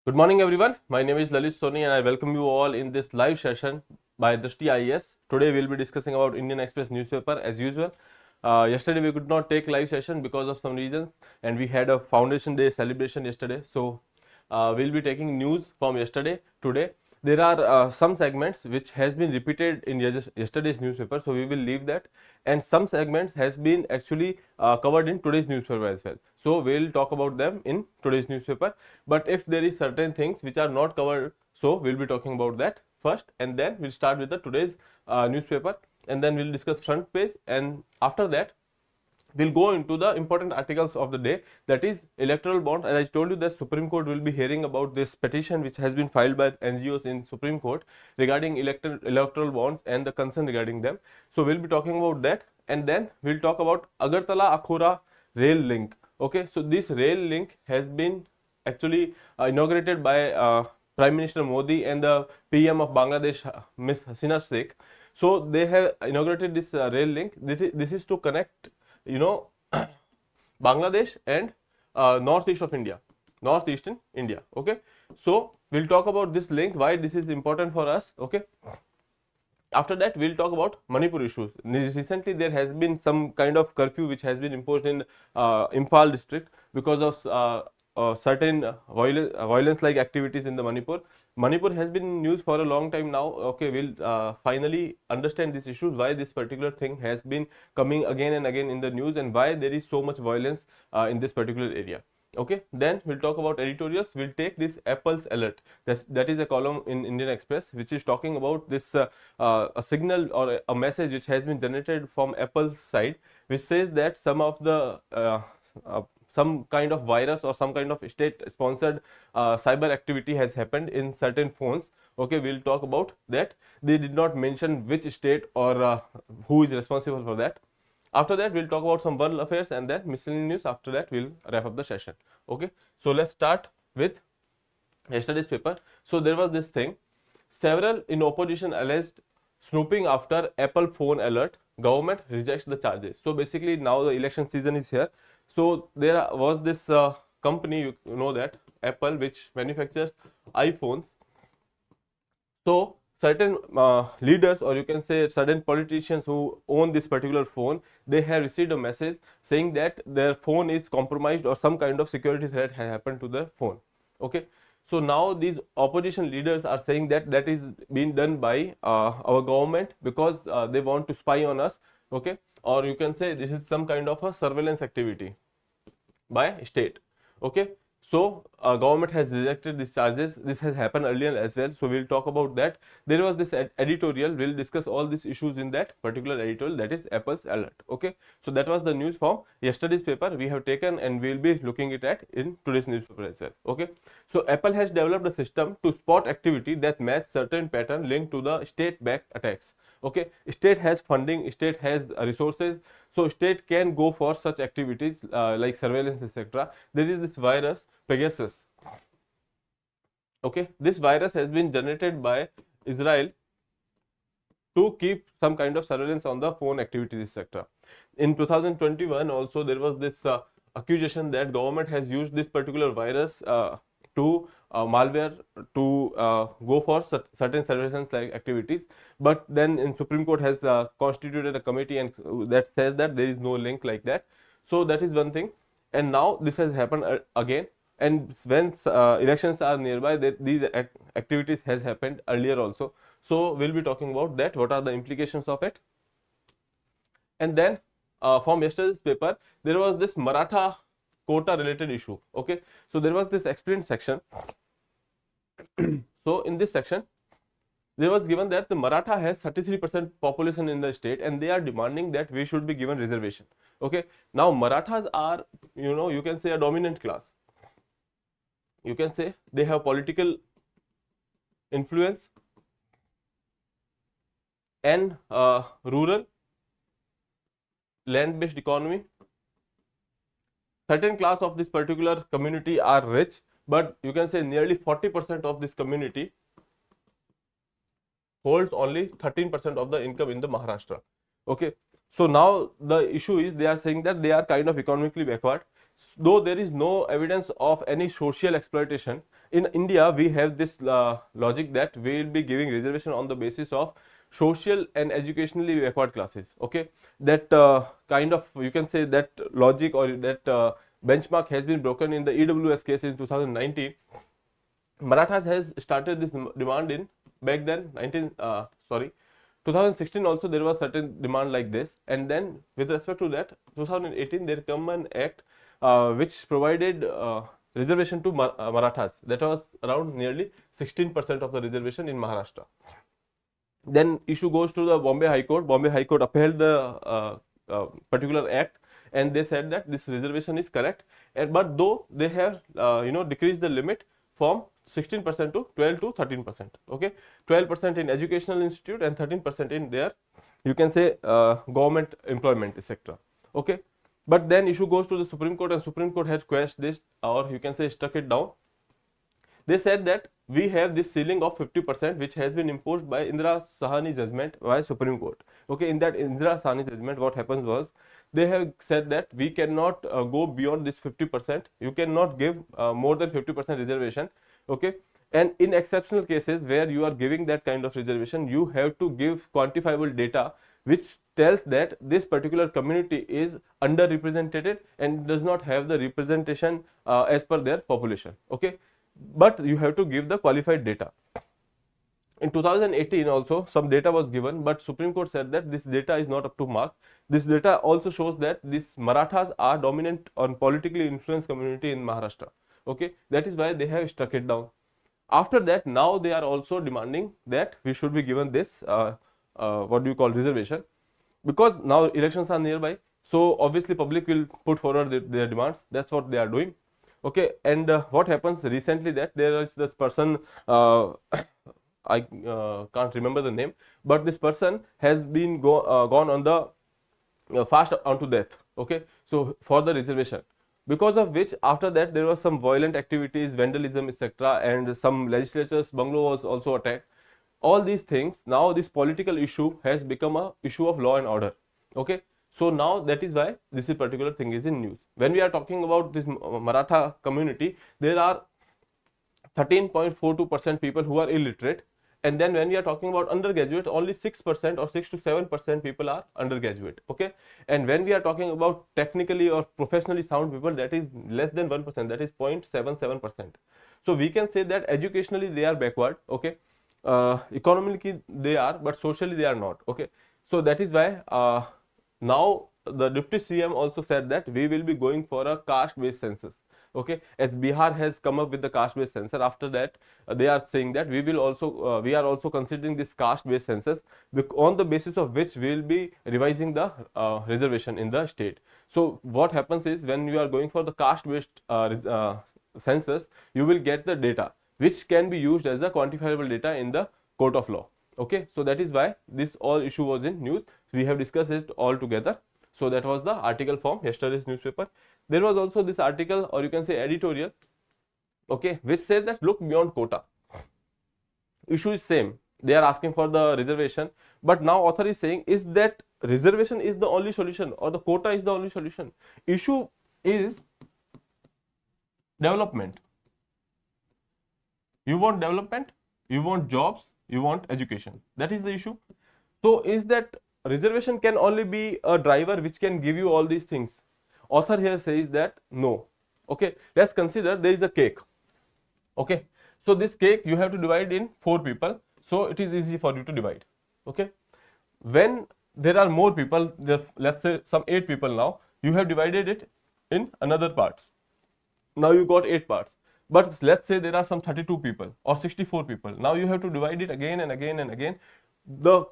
Good morning everyone. My name is Lalit Soni and I welcome you all in this live session by Drishti IAS. Today we will be discussing about Indian Express newspaper as usual. Yesterday we could not take live session because of some reasons and we had a Foundation Day celebration yesterday. So we'll be taking news from yesterday today. There are some segments which has been repeated in yesterday's newspaper, so we will leave that, and some segments has been actually covered in today's newspaper as well. So we'll talk about them in today's newspaper. But if there is certain things which are not covered, so we'll be talking about that first, and then we'll start with the today's newspaper, and then we'll discuss front page, and after that we'll go into the important articles of the day, that is electoral bond. As I told you that Supreme Court will be hearing about this petition which has been filed by NGOs in Supreme Court regarding electoral bonds and the concern regarding them. So we'll be talking about that, and then we'll talk about Agartala Akhora rail link. Okay, so this rail link has been actually inaugurated by Prime Minister Modi and the PM of Bangladesh, Ms. Hasina Sheikh. So they have inaugurated this rail link. This is to connect Bangladesh and northeastern India. Okay, so we'll talk about this link, why this is important for us. Okay, after that we'll talk about Manipur issues. Recently there has been some kind of curfew which has been imposed in Imphal district because of certain violence like activities in the Manipur. Manipur has been in news for a long time now. Okay, we'll finally understand these issues, why this particular thing has been coming again and again in the news, and why there is so much violence in this particular area. Okay, then we'll talk about editorials. We'll take this Apple's alert. That is a column in Indian Express which is talking about this a signal or a message which has been generated from Apple's side, which says that some kind of virus or some kind of state sponsored cyber activity has happened in certain phones. Okay, we'll talk about that. They did not mention which state or who is responsible for that. After that we'll talk about some world affairs, and then miscellaneous news. After that we'll wrap up the session. Okay, so let's start with yesterday's paper. So there was this thing, several in opposition alleged snooping after Apple phone alert, government rejects the charges. So basically now the election season is here. So there was this company, you know that Apple, which manufactures iPhones. So certain leaders, or you can say certain politicians who own this particular phone, they have received a message saying that their phone is compromised or some kind of security threat has happened to the phone. Okay, so now these opposition leaders are saying that that is being done by our government because they want to spy on us. Okay, or you can say this is some kind of a surveillance activity by state. Okay, so government has rejected these charges. This has happened earlier as well, so we'll talk about that. There was this editorial. We'll discuss all these issues in that particular editorial, that is Apple's alert. Okay, so that was the news from yesterday's paper we have taken, and we'll be looking it at in today's newspaper as well. Okay, so Apple has developed a system to spot activity that match certain pattern linked to the state-backed attacks. Okay, state has funding, state has resources, so state can go for such activities like surveillance, etc. There is this virus Pegasus. Okay, this virus has been generated by Israel to keep some kind of surveillance on the phone activities, etc. In 2021 also there was this accusation that government has used this particular virus to malware to go for certain surveillance like activities, but then in Supreme Court has constituted a committee and that says that there is no link like that. So that is one thing, and now this has happened again, and when elections are nearby, these activities has happened earlier also. So we'll be talking about that, what are the implications of it. And then from yesterday's paper there was this Maratha quota related issue. Okay, so there was this explained section. So in this section there was given that the Maratha has 33% population in the state and they are demanding that we should be given reservation. Okay, now Marathas are, you can say a dominant class. You can say they have political influence and rural land based economy. Certain class of this particular community are rich, but you can say nearly 40% of this community holds only 13% of the income in the Maharashtra. Okay, so now the issue is they are saying that they are kind of economically backward, though there is no evidence of any social exploitation. In India, we have this logic that we will be giving reservation on the basis of social and educationally backward classes. Okay, that kind of, you can say, that logic or that benchmark has been broken in the EWS case in 2019. Marathas has started this demand in back then 2016 also there was certain demand like this, and then with respect to that 2018 there come an act which provided reservation to Marathas, that was around nearly 16% of the reservation in Maharashtra. Then issue goes to the Bombay High Court. Bombay High Court upheld the particular act, and they said that this reservation is correct, and but though they have decreased the limit from 16% to 12 to 13%. Okay, 12% in educational institute and 13% in their, you can say, government employment, etc. Okay, but then issue goes to the Supreme Court, and Supreme Court has quashed this, or you can say struck it down. They said that we have this ceiling of 50% which has been imposed by Indira Sahani judgment by Supreme Court. Okay, in that Indira Sahani judgment, what happens was they have said that we cannot go beyond this 50%. You cannot give more than 50% reservation. Okay, and in exceptional cases where you are giving that kind of reservation, you have to give quantifiable data which tells that this particular community is underrepresented and does not have the representation as per their population. Okay, but you have to give the qualified data. In 2018 also some data was given, but Supreme Court said that this data is not up to mark. This data also shows that these Marathas are dominant on politically influenced community in Maharashtra. Okay, that is why they have struck it down. After that, now they are also demanding that we should be given this what do you call, reservation, because now elections are nearby. So obviously public will put forward their demands. That's what they are doing. Okay, and what happens recently that there is this person, I can't remember the name, but this person has been gone on the fast onto death. Okay, so for the reservation, because of which after that there was some violent activities, vandalism, etc., and some legislatures bungalow was also attacked. All these things, now this political issue has become a issue of law and order. Okay, so now that is why this particular thing is in news. When we are talking about this Maratha community, there are 13.42% people who are illiterate, and then when we are talking about undergraduate, only 6% or 6 to 7% people are undergraduate. Okay, and when we are talking about technically or professionally sound people, that is less than 1%, that is 0.77%. So we can say that educationally they are backward. Okay, economically they are, but socially they are not. Okay, so that is why now the Deputy CM also said that we will be going for a caste based census. Okay, as Bihar has come up with the caste based census, after that they are saying that we will also we are also considering this caste based census, on the basis of which we will be revising the reservation in the state. So what happens is, when you are going for the caste based census, you will get the data which can be used as the quantifiable data in the court of law. Okay, so that is why this all issue was in news. We have discussed it all together. So that was the article from yesterday's newspaper. There was also this article, or you can say editorial, okay, which said that look beyond quota. Issue is same. They are asking for the reservation, but now author is saying, is that reservation is the only solution or the quota is the only solution? Issue is development. You want development, you want jobs, you want education. That is the issue. So is that reservation can only be a driver which can give you all these things? Author here says that no. Okay, let's consider there is a cake. Okay, so this cake you have to divide in 4 people, so it is easy for you to divide. Okay, when there are more people, let's say some 8 people, now you have divided it in another parts. Now you got 8 parts. But let's say there are some 32 people or 64 people. Now you have to divide it again and again and again. The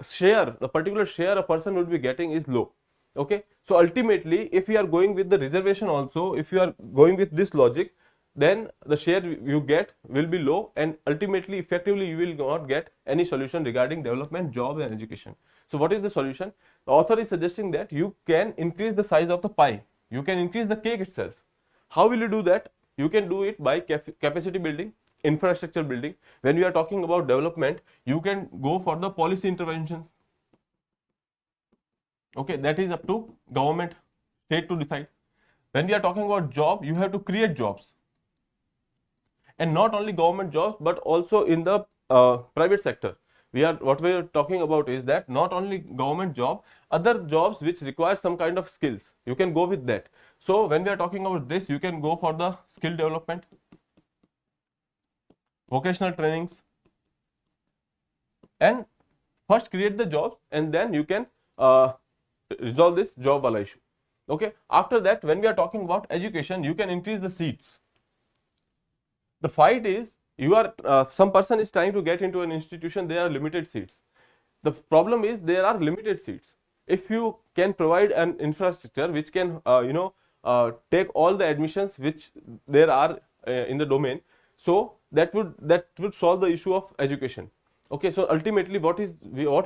share, the particular share a person would be getting is low. Okay, so ultimately if you are going with the reservation also, if you are going with this logic, then the share you get will be low, and ultimately effectively you will not get any solution regarding development, job and education. So what is the solution? The author is suggesting that you can increase the size of the pie. You can increase the cake itself. How will you do that? You can do it by capacity building, infrastructure building. When we are talking about development, you can go for the policy interventions. Okay, that is up to government, state to decide. When we are talking about job, you have to create jobs, and not only government jobs but also in the private sector. What we are talking about is that not only government job, other jobs which require some kind of skills, you can go with that. So when we are talking about this, you can go for the skill development, vocational trainings, and first create the jobs, and then you can resolve this job wala issue. Okay, after that, when we are talking about education, you can increase the seats. The fight is, you are some person is trying to get into an institution, there are limited seats. The problem is there are limited seats. If you can provide an infrastructure which can take all the admissions which there are in the domain, so that would solve the issue of education. Okay, so ultimately what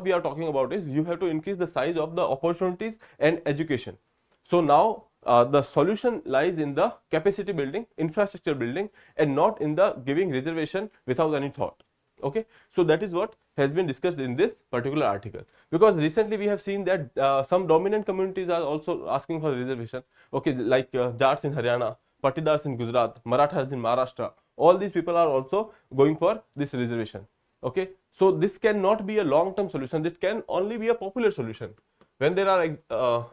we are talking about is, you have to increase the size of the opportunities and education. So now the solution lies in the capacity building, infrastructure building, and not in the giving reservation without any thought. Okay, so that is what has been discussed in this particular article, because recently we have seen that some dominant communities are also asking for reservation. Okay, like Jats in Haryana, Patidars in Gujarat, Marathas in Maharashtra, all these people are also going for this reservation. Okay, so this cannot be a long term solution, it can only be a popular solution. When there are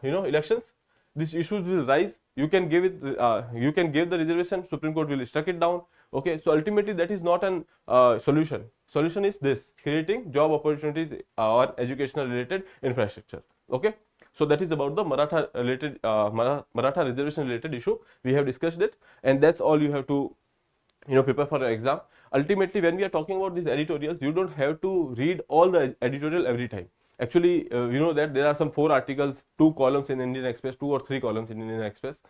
elections, these issues will rise. You can give the reservation, Supreme Court will struck it down. Okay, so ultimately that is not an solution. Solution is this: creating job opportunities or educational related infrastructure. Okay, so that is about the Maratha reservation related issue. We have discussed it, and that's all you have to prepare for your exam. Ultimately, when we are talking about these editorials, you don't have to read all the editorial every time. Actually, you know that there are some 4 articles, 2 columns in Indian Express, 2 or 3 columns in Indian Express.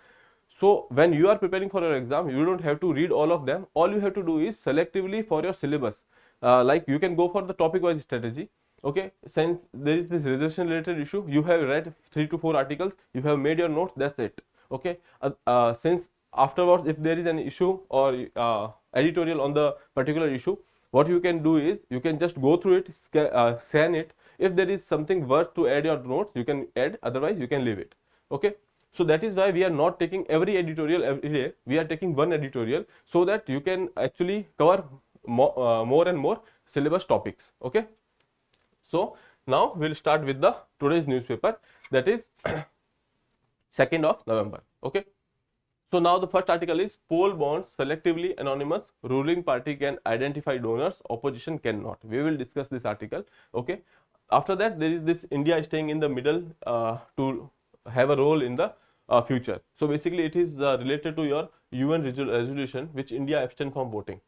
So when you are preparing for your exam, you don't have to read all of them. All you have to do is selectively for your syllabus. Like you can go for the topic wise strategy. Okay, since there is this reservation related issue, you have read 3 to 4 articles, you have made your notes, that's it. Okay, since afterwards if there is an issue or editorial on the particular issue, what you can do is you can just go through it, scan it. If there is something worth to add your notes, you can add, otherwise you can leave it. Okay, so that is why we are not taking every editorial every day, we are taking one editorial, so that you can actually cover more and more syllabus topics. Okay, so now we'll start with the today's newspaper, that is 2nd of November. Okay, so now the first article is poll bonds selectively anonymous, ruling party can identify donors, opposition cannot. We will discuss this article. Okay, after that there is this India staying in the middle to have a role in the future. So basically it is related to your UN resolution which India abstained from voting.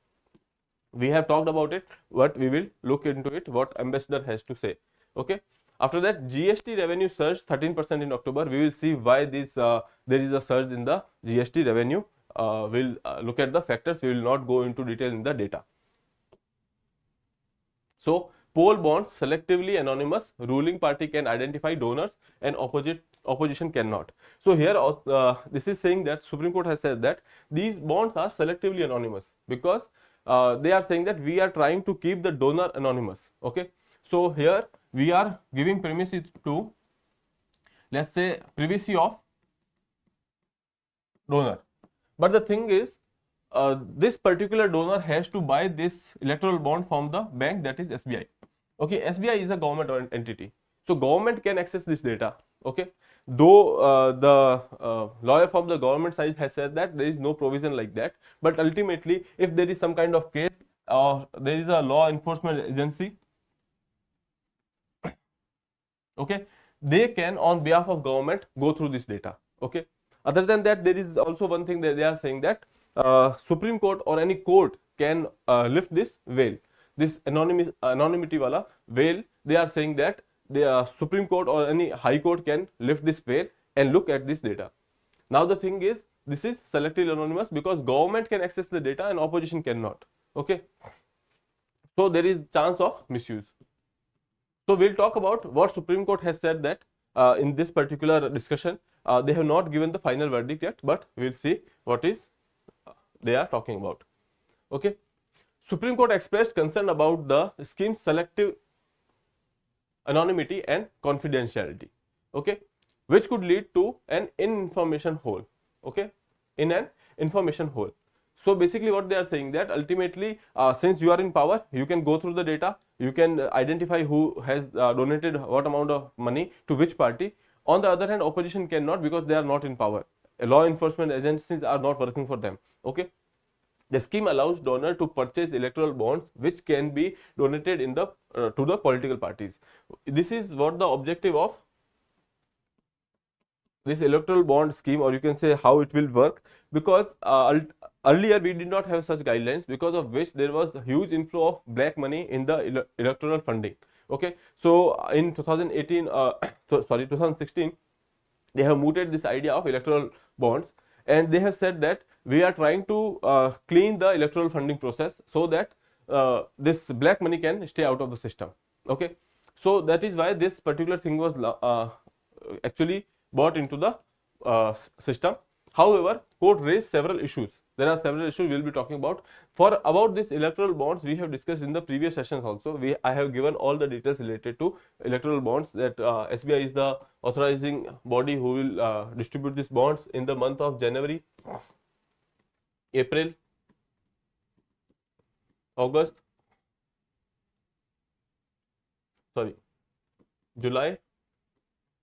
We have talked about it, but we will look into it what ambassador has to say. Okay, after that GST revenue surged 13% in October. We will see why this there is a surge in the GST revenue. We'll look at the factors, we will not go into detail in the data. So poll bonds selectively anonymous, ruling party can identify donors and opposition cannot. So here this is saying that Supreme Court has said that these bonds are selectively anonymous, because they are saying that we are trying to keep the donor anonymous. Okay, so here we are giving primacy to, let's say, privacy of donor, but the thing is this particular donor has to buy this electoral bond from the bank, that is SBI. Okay, SBI is a government entity, so government can access this data. Okay, though the lawyer from the government side has said that there is no provision like that, but ultimately if there is some kind of case or there is a law enforcement agency, okay, they can on behalf of government go through this data. Okay, other than that, there is also one thing that they are saying that Supreme Court or any court can lift this veil, this anonymity wala veil. They are saying that the Supreme Court or any high court can lift this veil and look at this data. Now the thing is, this is selectively anonymous because government can access the data and opposition cannot. Okay, so there is chance of misuse. So we'll talk about what Supreme Court has said, that in this particular discussion they have not given the final verdict yet, but we'll see what is they are talking about. Okay, Supreme Court expressed concern about the scheme's selective anonymity and confidentiality. okay, which could lead to an information hole, okay, in an information hole. So basically what they are saying that ultimately since you are in power, you can go through the data, you can identify who has donated what amount of money to which party. On the other hand, opposition cannot, because they are not in power. Law enforcement agencies are not working for them, okay. The scheme allows donor to purchase electoral bonds which can be donated in the to the political parties. This is what the objective of this electoral bond scheme, or you can say how it will work, because earlier we did not have such guidelines, because of which there was a huge inflow of black money in the electoral funding, okay. So in 2018 2016, they have mooted this idea of electoral bonds, and they have said that we are trying to clean the electoral funding process so that this black money can stay out of the system, okay. So that is why this particular thing was actually brought into the system. However, court raised several issues. There are several issues we will be talking about. For about this electoral bonds, we have discussed in the previous sessions also. I have given all the details related to electoral bonds, that SBI is the authorizing body who will distribute these bonds in the month of January, April, August, July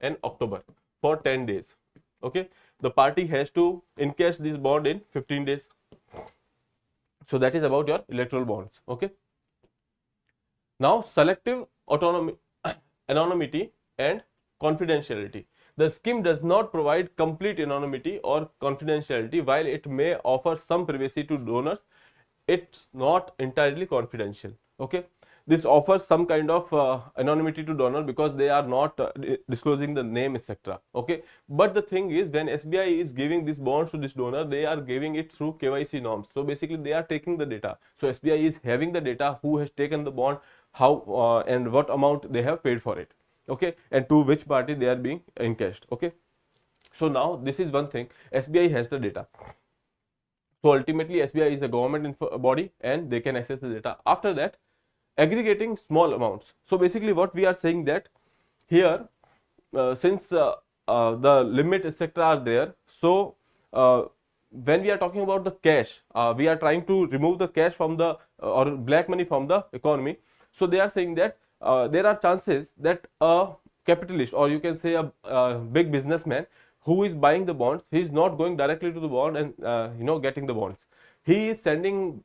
and October for 10 days, okay. The party has to encash this bond in 15 days. So that is about your electoral bonds, okay. Now selective autonomy, anonymity and confidentiality. The scheme does not provide complete anonymity or confidentiality. While it may offer some privacy to donors, it's not entirely confidential, okay. This offers some kind of anonymity to donor because they are not disclosing the name, etc., okay. But the thing is, when SBI is giving these bonds to this donor, they are giving it through KYC norms. So basically they are taking the data. So SBI is having the data, who has taken the bond, how and what amount they have paid for it, okay, and to which party they are being encashed, okay. So now this is one thing, SBI has the data. So ultimately SBI is a government body and they can access the data. After that, aggregating small amounts. So basically what we are saying that here since the limit etc. are there, so when we are talking about the cash, we are trying to remove the cash from the or black money from the economy. So they are saying that there are chances that a capitalist, or you can say a big businessman who is buying the bonds, he is not going directly to the bond and getting the bonds. He is sending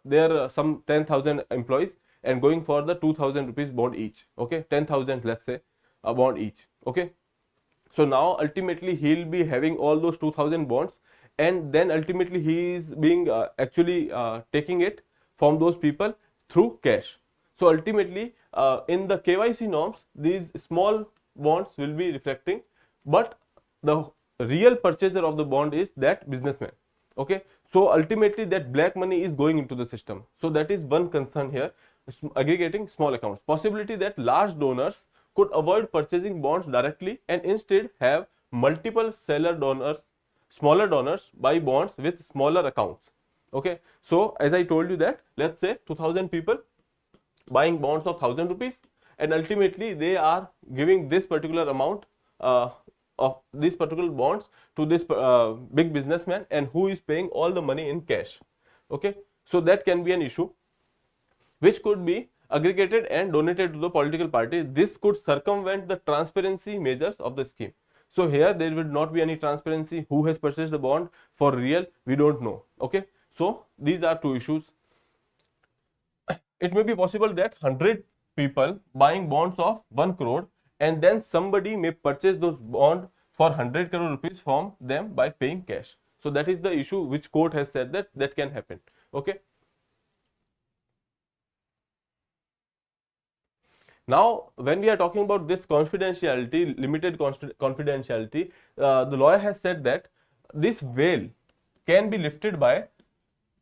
there some 10,000 employees and going for the 2,000 rupees bond each, okay, 10,000 let's say a bond each, okay. So now ultimately he will be having all those 2,000 bonds, and then ultimately he is being actually taking it from those people through cash. So ultimately in the KYC norms, these small bonds will be reflecting, but the real purchaser of the bond is that businessman, okay. So ultimately that black money is going into the system. So that is one concern here, aggregating small accounts. Possibility that large donors could avoid purchasing bonds directly and instead have multiple smaller donors buy bonds with smaller accounts, okay. So as I told you that, let's say 2,000 people buying bonds of 1,000 rupees, and ultimately they are giving this particular amount of these particular bonds to this big businessman, and who is paying all the money in cash, okay. So that can be an issue which could be aggregated and donated to the political party. This could circumvent the transparency measures of the scheme. So here there will not be any transparency. Who has purchased the bond for real, we don't know, okay. So these are two issues. It may be possible that 100 people buying bonds of 1 crore, and then somebody may purchase those bonds for 100 crore rupees from them by paying cash. So that is the issue which court has said that can happen, okay. Now, when we are talking about this confidentiality, limited confidentiality, the lawyer has said that this veil can be lifted by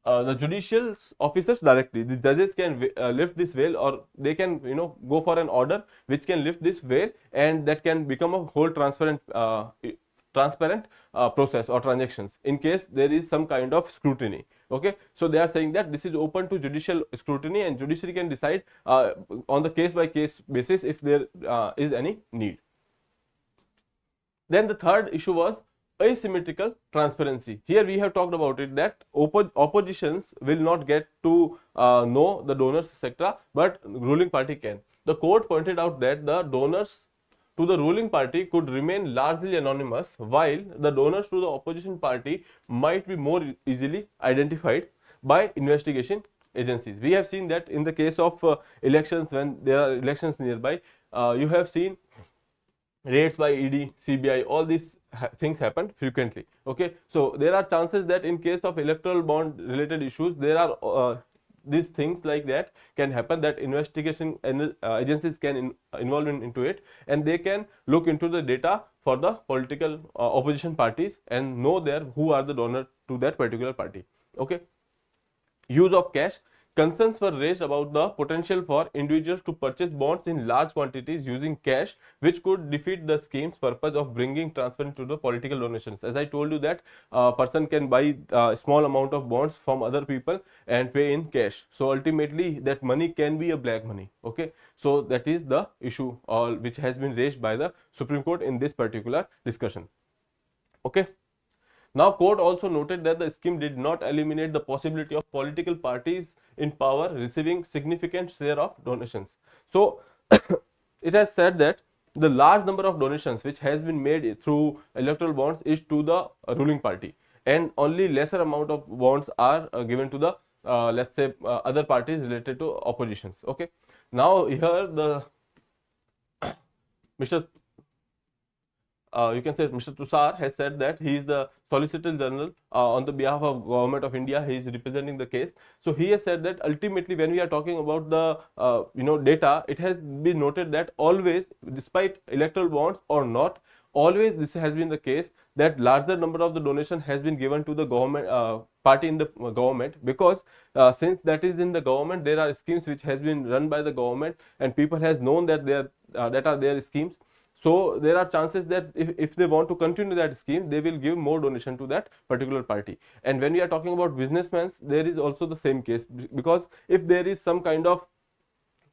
the judicial officers directly. The judges can lift this veil, or they can go for an order which can lift this veil, and that can become a whole transparent process or transactions in case there is some kind of scrutiny, okay. So they are saying that this is open to judicial scrutiny, and judiciary can decide on the case by case basis if there is any need. Then the third issue was asymmetrical transparency. Here we have talked about it, that oppositions will not get to know the donors, etc., but ruling party can. The court pointed out that the donors to the ruling party could remain largely anonymous, while the donors to the opposition party might be more easily identified by investigation agencies. We have seen that in the case of elections, when there are elections nearby, you have seen raids by ED, CBI, all these things happen frequently. Okay, so there are chances that in case of electoral bond related issues, there are these things like that can happen, that investigation agencies can involve into it, and they can look into the data for the political opposition parties and know there who are the donor to that particular party. Okay, use of cash. Concerns were raised about the potential for individuals to purchase bonds in large quantities using cash, which could defeat the scheme's purpose of bringing transparency to the political donations. As I told you that a person can buy a small amount of bonds from other people and pay in cash. So ultimately that money can be a black money. Okay, so that is the issue which has been raised by the Supreme Court in this particular discussion. Okay. Now, court also noted that the scheme did not eliminate the possibility of political parties in power receiving significant share of donations. So, it has said that the large number of donations which has been made through electoral bonds is to the ruling party, and only lesser amount of bonds are given to the let's say other parties related to oppositions. Okay. Now, here the Mr. You can say Mr. Tushar has said that he is the Solicitor General on the behalf of Government of India. He is representing the case. So he has said that ultimately, when we are talking about the data, it has been noted that always, despite electoral bonds or not, always this has been the case that larger number of the donation has been given to the government party in the government, because since that is in the government, there are schemes which has been run by the government, and people has known that that are their schemes. So there are chances that if they want to continue that scheme, they will give more donation to that particular party. And when we are talking about businessmen, there is also the same case, because if there is some kind of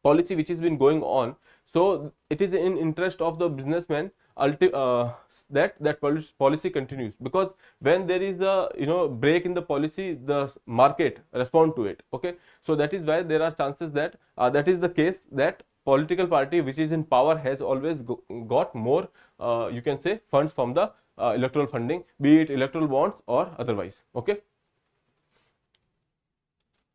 policy which has been going on, so it is in interest of the businessman that policy continues, because when there is a break in the policy, the market respond to it. Okay, so that is why there are chances that that is the case, that political party which is in power has always got more you can say funds from the electoral funding, be it electoral bonds or otherwise. Okay,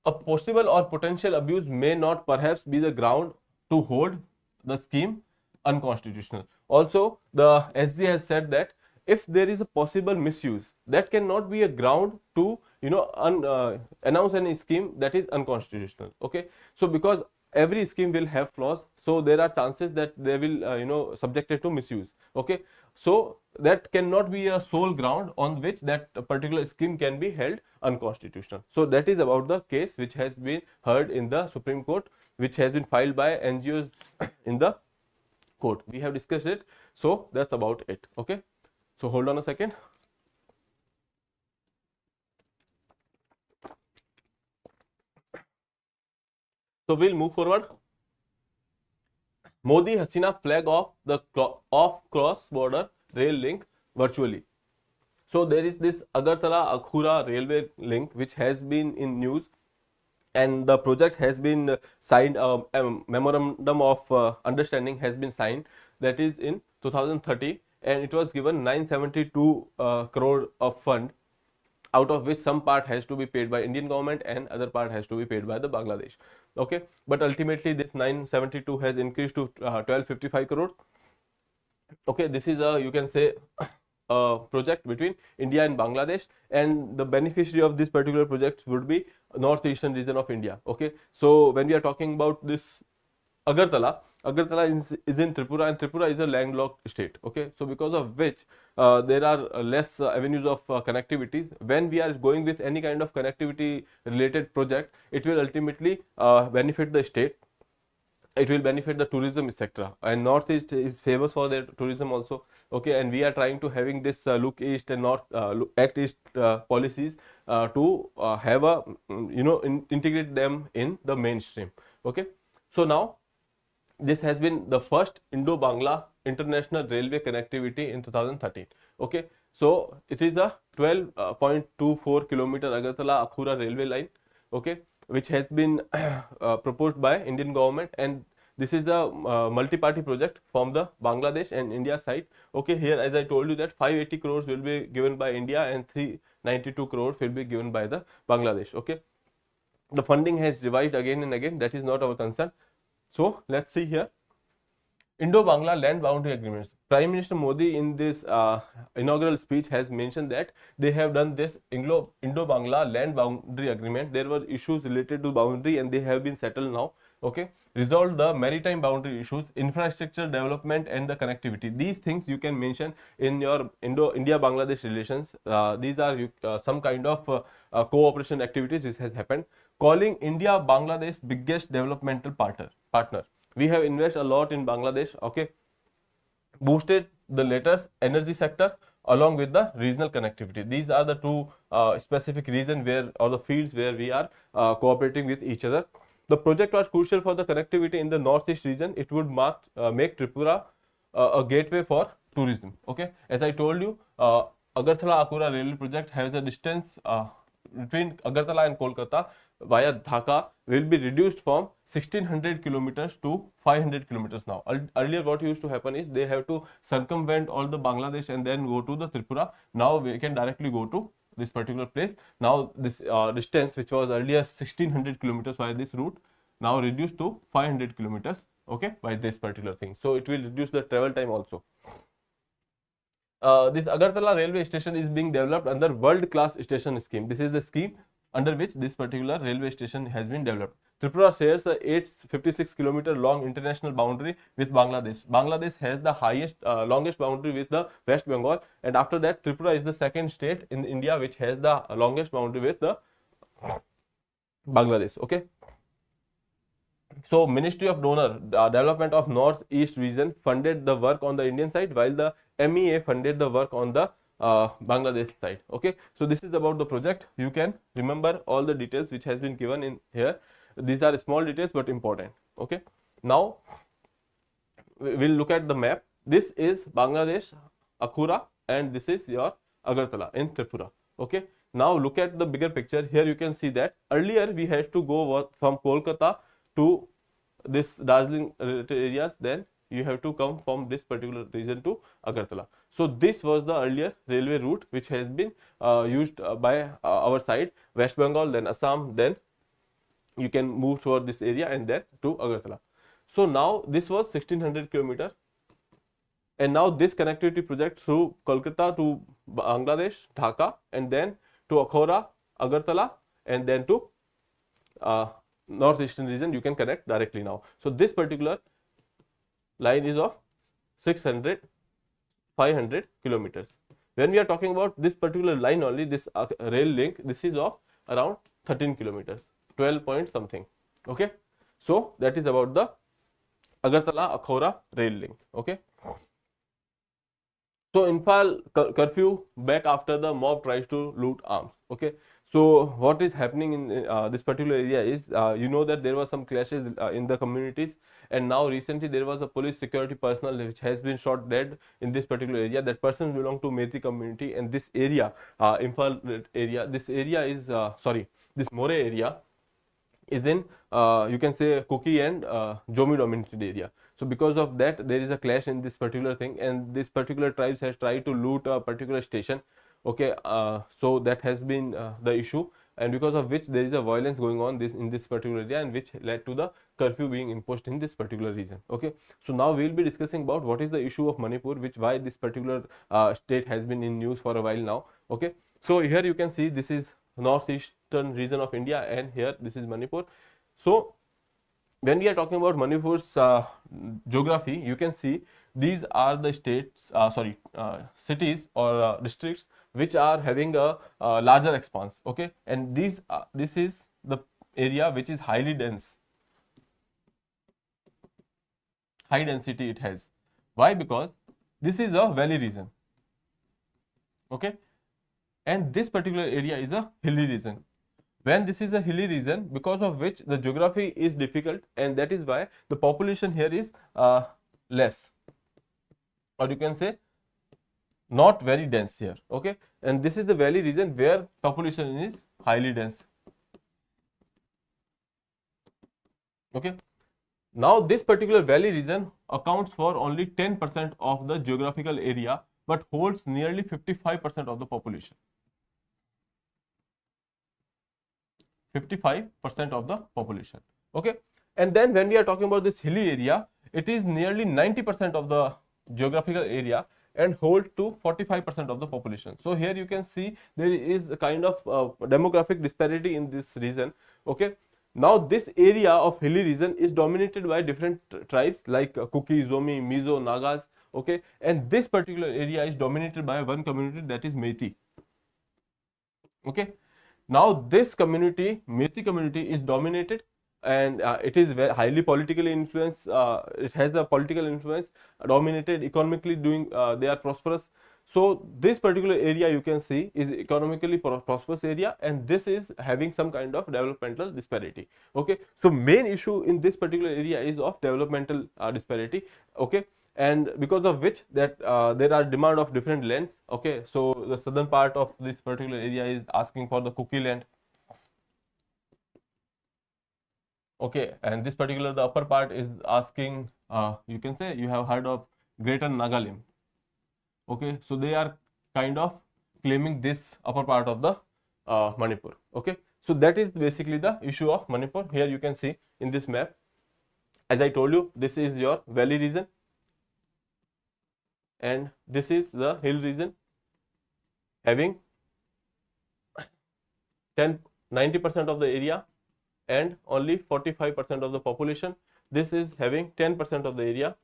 a possible or potential abuse may not perhaps be the ground to hold the scheme unconstitutional. Also, the SG has said that if there is a possible misuse, that cannot be a ground to announce any scheme that is unconstitutional. Okay, so because every scheme will have flaws, so there are chances that they will subjected to misuse. Okay, so that cannot be a sole ground on which that particular scheme can be held unconstitutional. So that is about the case which has been heard in the Supreme Court, which has been filed by NGOs in the court. We have discussed it, so that's about it. Okay, so hold on a second. So we'll move forward. Modi Hasina flag off the cross-border rail link virtually. So there is this Agartala Akhura railway link which has been in news, and the project has been signed. A memorandum of understanding has been signed, that is in 2030, and it was given 972 crore of fund, out of which some part has to be paid by Indian government and other part has to be paid by the Bangladesh. Okay, but ultimately this 972 has increased to 1255 crore. Okay, this is a, you can say, a project between India and Bangladesh, and the beneficiary of this particular project would be northeastern region of India. Okay, so when we are talking about this Agartala is in Tripura, and Tripura is a landlocked state. Okay, so because of which there are less avenues of connectivities. When we are going with any kind of connectivity related project, it will ultimately benefit the state, it will benefit the tourism, etc. And northeast is famous for their tourism also. Okay, and we are trying to having this look east and north act east policies to have a integrate them in the mainstream. Okay, so now this has been the first Indo-Bangla international railway connectivity in 2013. Okay, so it is a 12.24 kilometer Agartala Akhura railway line, okay, which has been proposed by Indian government, and this is the multi-party project from the Bangladesh and India side. Okay, here as I told you that 580 crores will be given by India and 392 crores will be given by the Bangladesh. Okay, the funding has revised again and again, that is not our concern. So let's see here. Indo-Bangla land boundary agreements. Prime Minister Modi in this inaugural speech has mentioned that they have done this Indo-Bangla land boundary agreement. There were issues related to boundary and they have been settled now. Okay, resolve the maritime boundary issues, infrastructure development and the connectivity. These things you can mention in your India-Bangladesh relations. These are some kind of cooperation activities which has happened. Calling India-Bangladesh biggest developmental partner. We have invested a lot in Bangladesh, okay, boosted the latest energy sector along with the regional connectivity. These are the two specific reasons where, or the fields where we are cooperating with each other. The project was crucial for the connectivity in the northeast region. It would make Tripura a gateway for tourism. Okay, as I told you, Agartala Akura railway project has a distance between Agartala and Kolkata via Dhaka will be reduced from 1600 kilometers to 500 kilometers now. Earlier what used to happen is they have to circumvent all the Bangladesh and then go to the Tripura. Now we can directly go to this particular place. Now this distance which was earlier 1600 kilometers via this route now reduced to 500 kilometers, okay, by this particular thing. So it will reduce the travel time also. This Agartala railway station is being developed under world class station scheme. This is the scheme under which this particular railway station has been developed. Tripura shares a 856 kilometer long international boundary with Bangladesh. Bangladesh has the highest longest boundary with the West Bengal, and after that Tripura is the second state in India which has the longest boundary with the Bangladesh. Okay, so Ministry of Donor Development of Northeast region funded the work on the Indian side, while the MEA funded the work on the Bangladesh side. Okay, so this is about the project. You can remember all the details which has been given in here. These are small details but important. Okay, now we will look at the map. This is Bangladesh, Akhura, and this is your Agartala in Tripura. Okay, now look at the bigger picture. Here you can see that earlier we had to go from Kolkata to this Darjeeling areas, then you have to come from this particular region to Agartala. So this was the earlier railway route which has been used by our side, West Bengal, then Assam, then you can move toward this area and then to Agartala. So now this was 1600 kilometer, and now this connectivity project through Kolkata to Bangladesh, Dhaka, and then to Akhora, Agartala, and then to northeastern region you can connect directly now. So this particular line is of 500 kilometers. When we are talking about this particular line only, this rail link, this is of around 13 kilometers, 12 point something. Okay, so that is about the Agartala Akhora rail link. Okay, so Imphal curfew back after the mob tries to loot arms. Okay, so what is happening in this particular area is you know that there were some clashes in the communities, and now recently there was a police security personnel which has been shot dead in this particular area. That person belong to Methi community, and this area, Imphal area, this area is this More area is in you can say Kuki and Jomi dominated area. So because of that there is a clash in this particular thing, and this particular tribes has tried to loot a particular station. Okay, so that has been the issue, and because of which there is a violence going on in this particular area, and which led to the curfew being imposed in this particular region. Okay, so now we will be discussing about what is the issue of Manipur, why this particular state has been in news for a while now. Okay, so here you can see this is northeastern region of India, and here this is Manipur. So when we are talking about Manipur's geography, you can see these are the states, cities or districts which are having a larger expanse. Okay, and this is the area which is highly dense, high density it has. Why? Because this is a valley region. Okay, and this particular area is a hilly region. When this is a hilly region, because of which the geography is difficult, and that is why the population here is less. or you can say not very dense here. Okay, and this is the valley region where population is highly dense. Okay, now this particular valley region accounts for only 10% of the geographical area but holds nearly 55% of the population. 55% of the population. Okay, and then when we are talking about this hilly area, it is nearly 90% of the geographical area and hold to 45% of the population. So here you can see there is a kind of demographic disparity in this region. Okay, now this area of hilly region is dominated by different tribes like Kuki, Zomi, Mizo, Nagas. Okay, and this particular area is dominated by one community, that is Meiti. Okay, now this community, Meiti community, is dominated, and it is very highly politically influenced. It has a political influence, dominated economically, doing they are prosperous. So this particular area you can see is economically prosperous area, and this is having some kind of developmental disparity. Okay, so main issue in this particular area is of developmental disparity. Okay, and because of which that there are demand of different lands. Okay, so the southern part of this particular area is asking for the Kuki land. Okay, and this particular, the upper part is asking, you can say you have heard of Greater Nagalim. Okay, so they are kind of claiming this upper part of the Manipur. Okay, so that is basically the issue of Manipur. Here you can see in this map, as I told you, this is your valley region and this is the hill region having 90% of the area and only 45% of the population. This is having 10% of the area.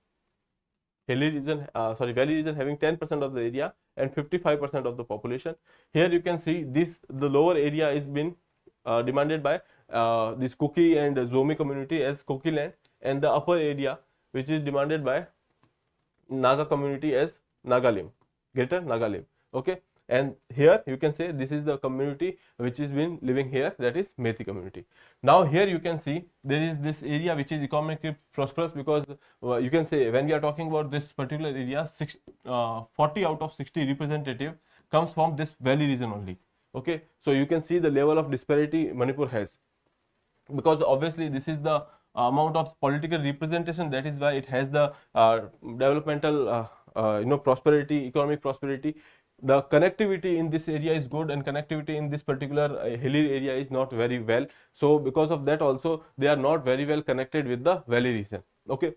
Hilly region, valley region having 10% of the area and 55% of the population. Here you can see this, the lower area is been demanded by this Kuki and Zomi community as Kuki land, and the upper area which is demanded by Naga community as Nagalim, Greater Nagalim. Okay, and here you can say this is the community which has been living here, that is Meiti community. Now here you can see there is this area which is economically prosperous, because you can say when we are talking about this particular area, 40 out of 60 representative comes from this valley region only. Okay, so you can see the level of disparity Manipur has, because obviously this is the amount of political representation, that is why it has the developmental prosperity, economic prosperity. The connectivity in this area is good, and connectivity in this particular hilly area is not very well. So because of that also they are not very well connected with the valley region. Okay,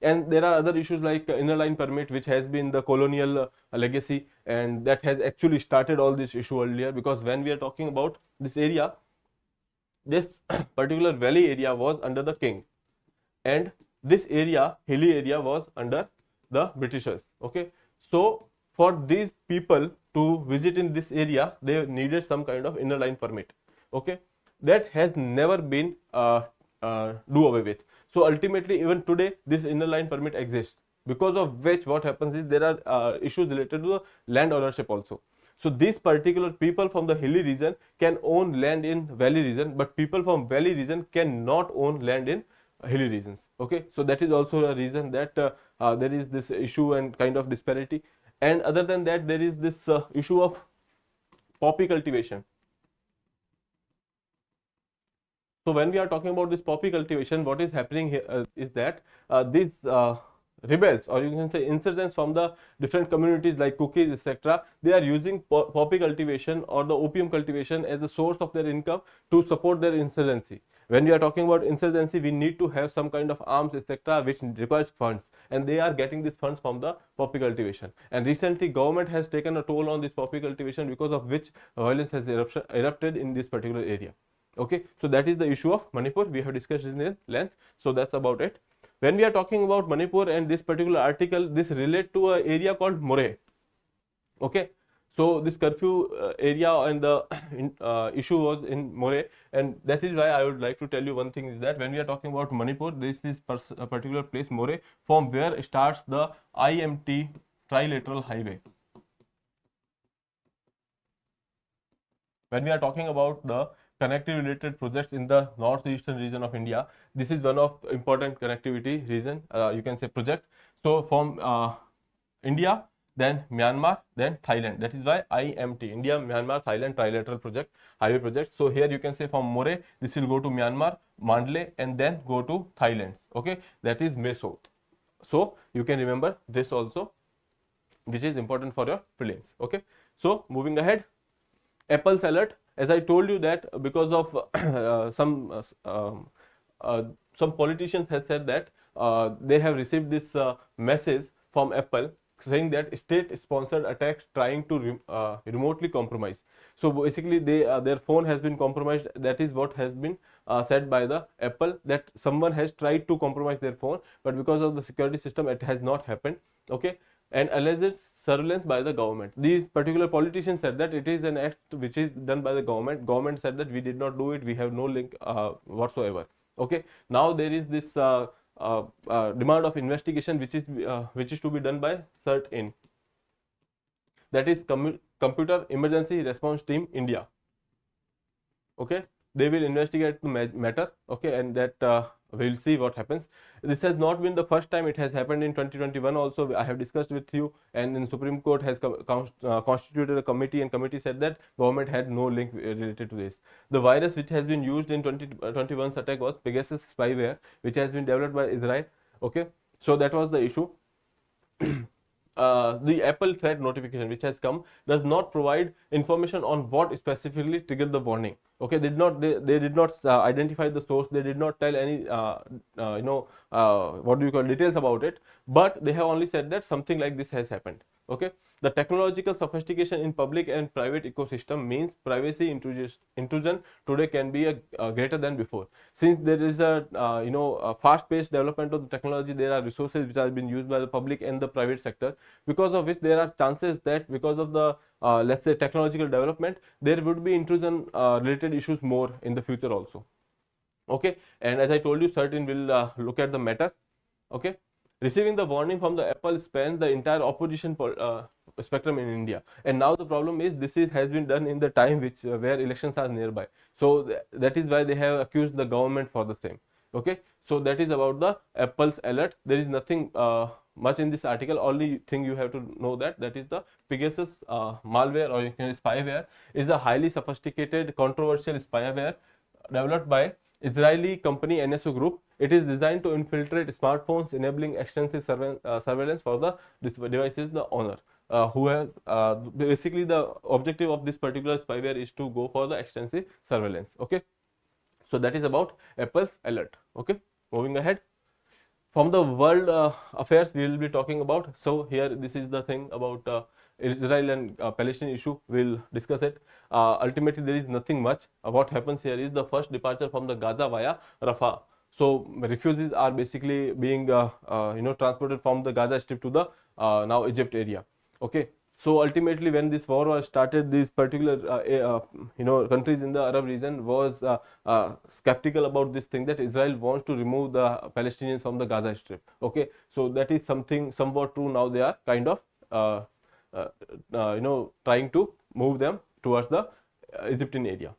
and there are other issues like inner line permit, which has been the colonial legacy, and that has actually started all this issue earlier, because when we are talking about this area, this particular valley area was under the king, and this area, hilly area, was under the Britishers. Okay, so for these people to visit in this area, they needed some kind of inner line permit. Okay, that has never been do away with. So ultimately, even today, this inner line permit exists, because of which what happens is there are issues related to the land ownership also. So these particular people from the hilly region can own land in valley region, but people from valley region cannot own land in hilly regions. Okay, so that is also a reason that there is this issue and kind of disparity. And other than that, there is this issue of poppy cultivation. So when we are talking about this poppy cultivation, what is happening here is that these rebels, or you can say insurgents from the different communities like Kukis, etc., they are using poppy cultivation or the opium cultivation as a source of their income to support their insurgency. When we are talking about insurgency, we need to have some kind of arms, etc., which requires funds, and they are getting these funds from the poppy cultivation. And recently government has taken a toll on this poppy cultivation, because of which violence has erupted in this particular area. Okay, so that is the issue of Manipur. We have discussed it in length, so that's about it. When we are talking about Manipur and this particular article, this relate to an area called More. Okay, so this curfew area and the issue was in More, and that is why I would like to tell you one thing is that when we are talking about Manipur, this is a particular place More, from where starts the IMT trilateral highway. When we are talking about the connectivity related projects in the northeastern region of India, this is one of important connectivity region, you can say project. So from India, then Myanmar, then Thailand. That is why IMT, India, Myanmar, Thailand trilateral project, highway project. So here you can say from More, this will go to Myanmar, Mandalay, and then go to Thailand. Okay, that is Meso. So you can remember this also, which is important for your prelims. Okay, so moving ahead, Apple's alert. As I told you that because of some politicians have said that they have received this message from Apple saying that state-sponsored attacks trying to remotely compromise. So basically, their phone has been compromised. That is what has been said by the Apple, that someone has tried to compromise their phone, but because of the security system, it has not happened. Okay, and alleged surveillance by the government. These particular politicians said that it is an act which is done by the government. Government said that we did not do it. We have no link whatsoever. Okay. Now there is this demand of investigation which is to be done by CERT-In. That is Computer Emergency Response Team India. Okay. They will investigate the matter. Okay, and that we'll see what happens. This has not been the first time. It has happened in 2021 also. I have discussed with you, and in Supreme Court has constituted a committee, and committee said that government had no link related to this. The virus which has been used in 2021's attack was Pegasus spyware, which has been developed by Israel. Okay, so that was the issue. The Apple threat notification which has come does not provide information on what specifically triggered the warning. Okay, they did not identify the source. They did not tell any what do you call details about it, but they have only said that something like this has happened. Okay, the technological sophistication in public and private ecosystem means privacy intrusion today can be greater than before. Since there is a fast-paced development of the technology, there are resources which are being used by the public and the private sector, because of which there are chances that because of the let's say technological development, there would be intrusion related issues more in the future also. Okay, and as I told you, CERT-In will look at the matter. Okay. Receiving the warning from the Apple spans the entire opposition spectrum in India, and now the problem is this has been done in the time where elections are nearby. So that is why they have accused the government for the same. Okay, so that is about the Apple's alert. There is nothing much in this article. Only thing you have to know that is the Pegasus malware, or you can spyware, is a highly sophisticated controversial spyware developed by Israeli company NSO Group. It is designed to infiltrate smartphones, enabling extensive surveillance for the device's the owner, who has basically the objective of this particular spyware is to go for the extensive surveillance. Okay, so that is about Apple's alert. Okay, moving ahead. From the world affairs, we will be talking about. So here, this is the thing about Israel and Palestinian issue. We'll discuss it. Ultimately, there is nothing much. What happens here is the first departure from the Gaza via Rafah. So refugees are basically being transported from the Gaza Strip to the now Egypt area. Okay. So ultimately, when this war was started, these particular countries in the Arab region was skeptical about this thing, that Israel wants to remove the Palestinians from the Gaza Strip. Okay, so that is something somewhat true. Now they are kind of trying to move them towards the Egyptian area.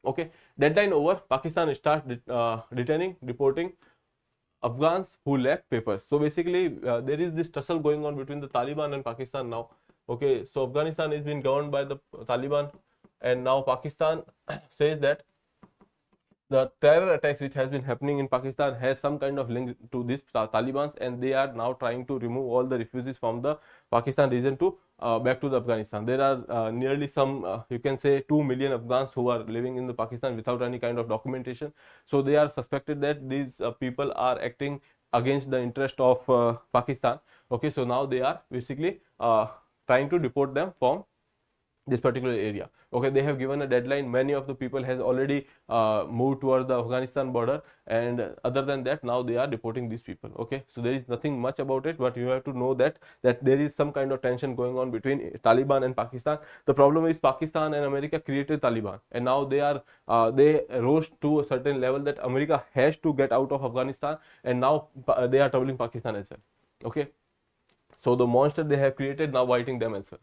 Okay, deadline over. Pakistan starts deporting Afghans who lack papers. So basically, there is this tussle going on between the Taliban and Pakistan now. Okay, so Afghanistan is being governed by the Taliban, and now Pakistan says that the terror attacks which has been happening in Pakistan has some kind of link to these Taliban, and they are now trying to remove all the refugees from the Pakistan region to back to the Afghanistan. There are nearly some you can say 2 million Afghans who are living in the Pakistan without any kind of documentation. So they are suspected that these people are acting against the interest of Pakistan. Okay, so now they are basically trying to deport them from this particular area. Okay, they have given a deadline. Many of the people has already moved towards the Afghanistan border, and other than that, now they are deporting these people. Okay, so there is nothing much about it, but you have to know that there is some kind of tension going on between Taliban and Pakistan. The problem is Pakistan and America created Taliban, and now they rose to a certain level that America has to get out of Afghanistan, and now they are troubling Pakistan as well. Okay, so the monster they have created now biting them as well.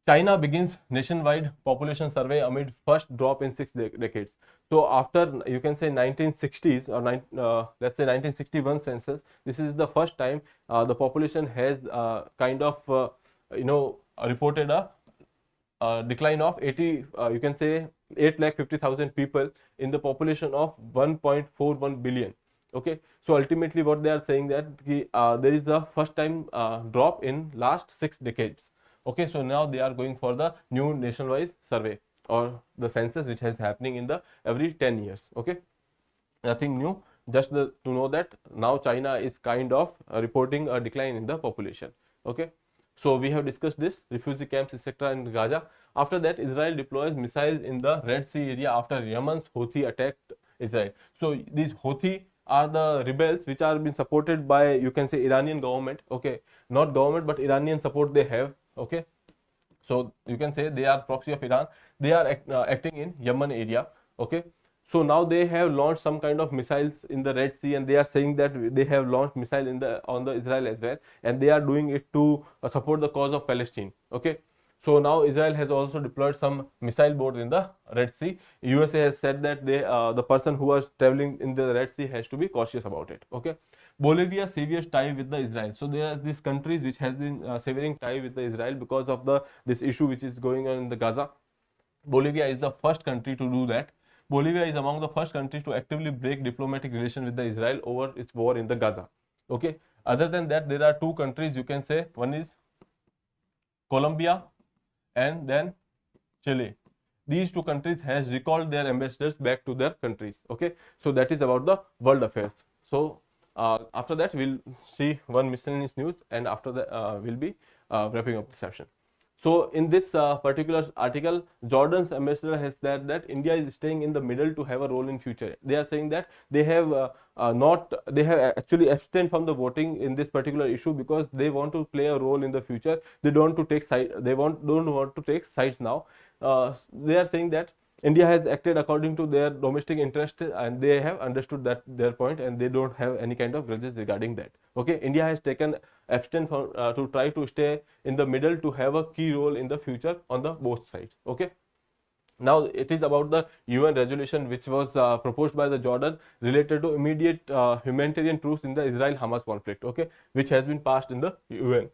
China begins nationwide population survey amid first drop in 6 decades. So after, you can say, 1960s or let's say 1961 census, this is the first time the population has kind of reported a decline of 80, you can say 8,50,000 people in the population of 1.41 billion. Okay, so ultimately what they are saying that there is the first time drop in last 6 decades. Okay, so now they are going for the new nationwide survey or the census which is happening in the every 10 years. Okay, nothing new, just to know that now China is kind of reporting a decline in the population. Okay, so we have discussed this refugee camps etc. in Gaza. After that, Israel deploys missiles in the Red Sea area after Yemen's Houthi attacked Israel. So these Houthi are the rebels which are being supported by, you can say, Iranian government. Okay, not government but Iranian support they have. Okay, so you can say they are proxy of Iran. They are acting in Yemen area. Okay, so now they have launched some kind of missiles in the Red Sea, and they are saying that they have launched missile in the on the Israel as well, and they are doing it to support the cause of Palestine. Okay, so now Israel has also deployed some missile boats in the Red Sea. USA has said that the person who was traveling in the Red Sea has to be cautious about it. Okay, Bolivia severs tie with the Israel. So there are these countries which has been severing tie with the Israel because of the this issue which is going on in the Gaza. Bolivia is the first country to do that. Bolivia is among the first countries to actively break diplomatic relations with the Israel over its war in the Gaza. Okay. Other than that, there are two countries you can say. One is Colombia and then Chile. These two countries has recalled their ambassadors back to their countries. Okay. So that is about the world affairs. So after that, we'll see one miscellaneous news, and after that, we'll be wrapping up the session. So in this particular article, Jordan's ambassador has said that India is staying in the middle to have a role in future. They are saying that they have they have actually abstained from the voting in this particular issue because they want to play a role in the future. They don't want to take side. Don't want to take sides now. They are saying that India has acted according to their domestic interest, and they have understood that their point, and they don't have any kind of grudges regarding that. Okay, India has taken abstain from to try to stay in the middle to have a key role in the future on the both sides. Okay. Now it is about the UN resolution which was proposed by the Jordan related to immediate humanitarian truce in the Israel-Hamas conflict. Okay, which has been passed in the UN.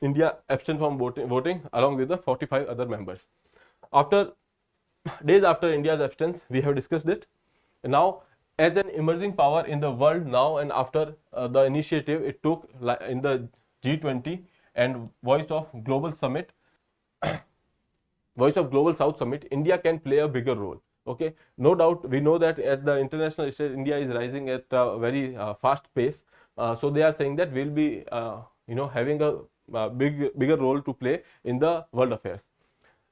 India abstained from voting along with the 45 other members. After days after India's abstinence, we have discussed it. Now, as an emerging power in the world now and after the initiative it took in the G20 and Voice of Global Summit, Voice of Global South Summit, India can play a bigger role. Okay, no doubt we know that at the international stage, India is rising at a very fast pace. So they are saying that we'll be, having a bigger role to play in the world affairs.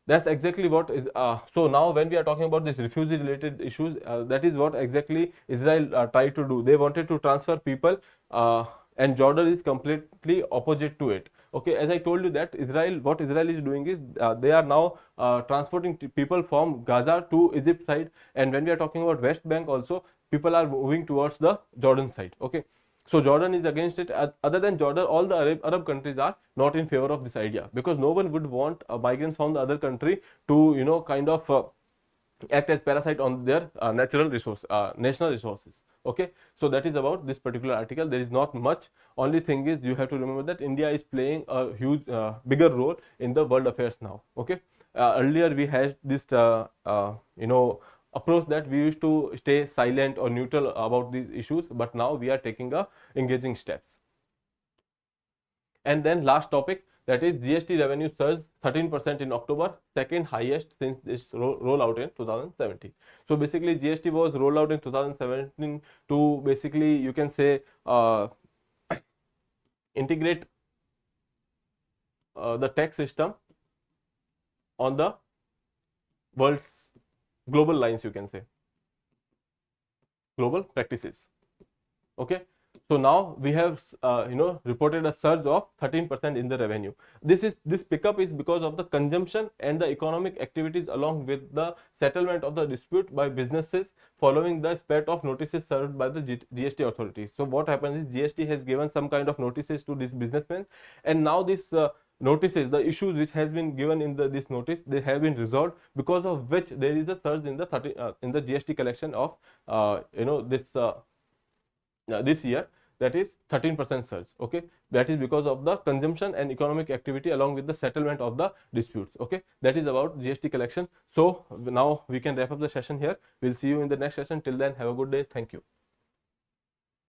That's exactly what is so now when we are talking about this refugee related issues, that is what exactly Israel tried to do. They wanted to transfer people, and Jordan is completely opposite to it. Okay, as I told you that what Israel is doing is they are now transporting people from Gaza to Egypt side, and when we are talking about West Bank also, people are moving towards the Jordan side. Okay, so Jordan is against it. Other than Jordan, all the Arab countries are not in favor of this idea, because no one would want migrants from the other country to kind of act as parasite on their national resources. Okay, so that is about this particular article. There is not much. Only thing is you have to remember that India is playing a huge bigger role in the world affairs now. Okay, earlier we had this approach that we used to stay silent or neutral about these issues, but now we are taking engaging steps. And then last topic, that is GST revenue surged 13% in October, second highest since this rollout in 2017. So basically GST was rolled out in 2017 to basically, you can say, integrate the tax system on the world's global lines, you can say, global practices. Okay, so now we have reported a surge of 13% in the revenue. This pickup is because of the consumption and the economic activities, along with the settlement of the dispute by businesses following the spate of notices served by the GST authorities. So what happens is GST has given some kind of notices to these businessmen, and now this notices, the issues which has been given in this notice, they have been resolved, because of which there is a surge in the in the GST collection of this year, that is 13% surge. Okay, that is because of the consumption and economic activity along with the settlement of the disputes. Okay, that is about GST collection. So now we can wrap up the session here. We'll see you in the next session. Till then, have a good day. Thank you.